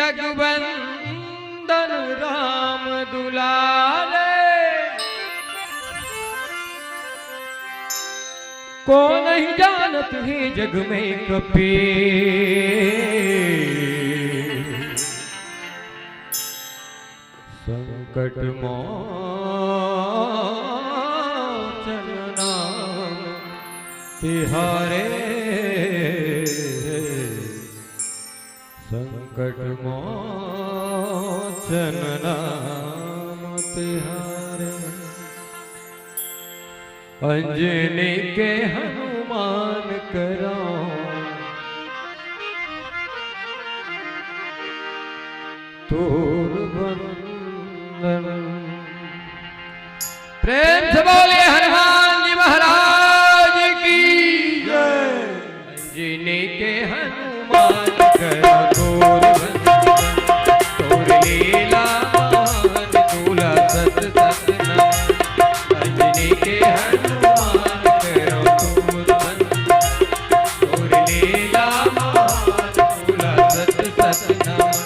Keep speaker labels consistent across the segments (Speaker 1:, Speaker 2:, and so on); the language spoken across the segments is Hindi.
Speaker 1: जगवंदन राम दुलारे, को नहीं जानत ही जग में कपी। संकट मोचन नाम तिहारे, संकट मोचन नाम तिहारे। अंजनी के हनुमान करो तोर बंदन। प्रेम से बोले हनुमान जी महाराज की जय। अंजनी के हनुमान करो तोर बंदन, तोर लीला मान दूला सत सत नमन। अंजनी के हनुमान करो तोर बंदन, तोर लीला मान दूला सत सत नमन।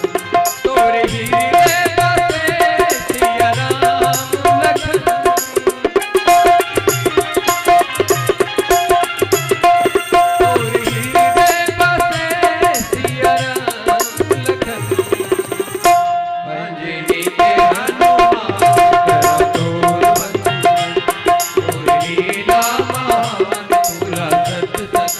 Speaker 1: तोर हीरे बसे सिया राम लखन, तोर हीरे बसे सिया राम लखन। अंजनी के हनुमान करो तोर बंदन, तोर लीला मान दूला सत सत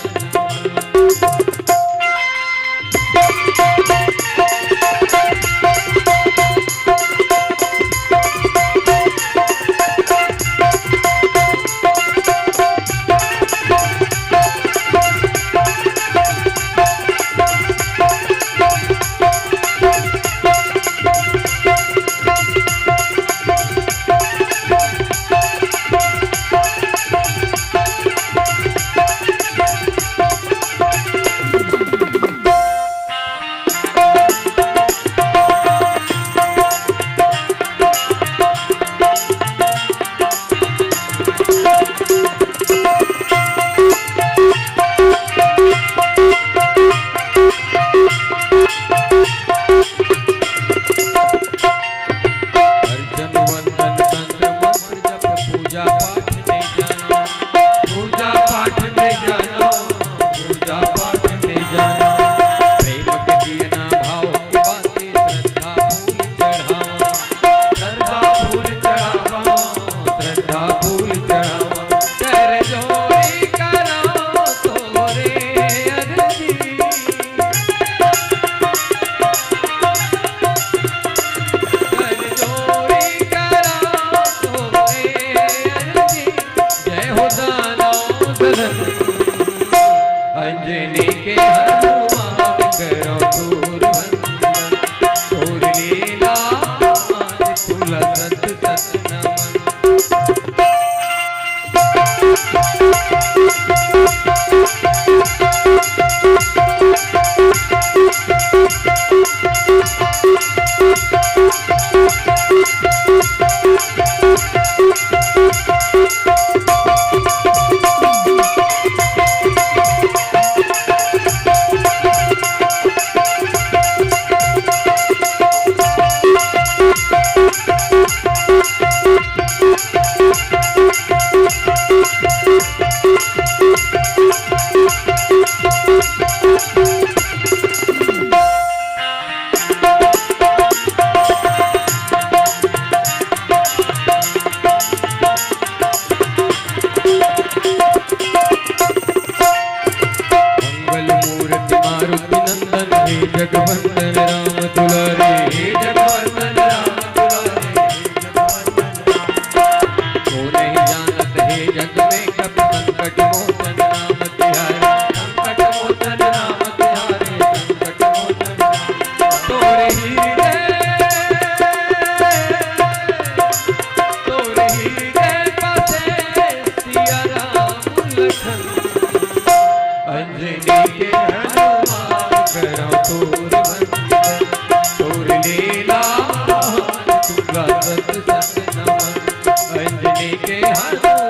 Speaker 1: अंजनी के हनुमान करो तोर बंदन, तोर लीला मान दूला सत सत नमन। जगवंदन राम दुलारे, हे जगवंदन राम दुलारे, को नहीं जानत हे जग में कब। संकट मोचन नाम तिहारे, संकट मोचन नाम तिहारे, संकट मोचन तोर हीरे, तोर हीरे बसे सिया राम लखन। अंजनी के हनुमान करो तोर बंदन, तोर लीला मान दूला सत सत नमन। अंजनी के हनुमान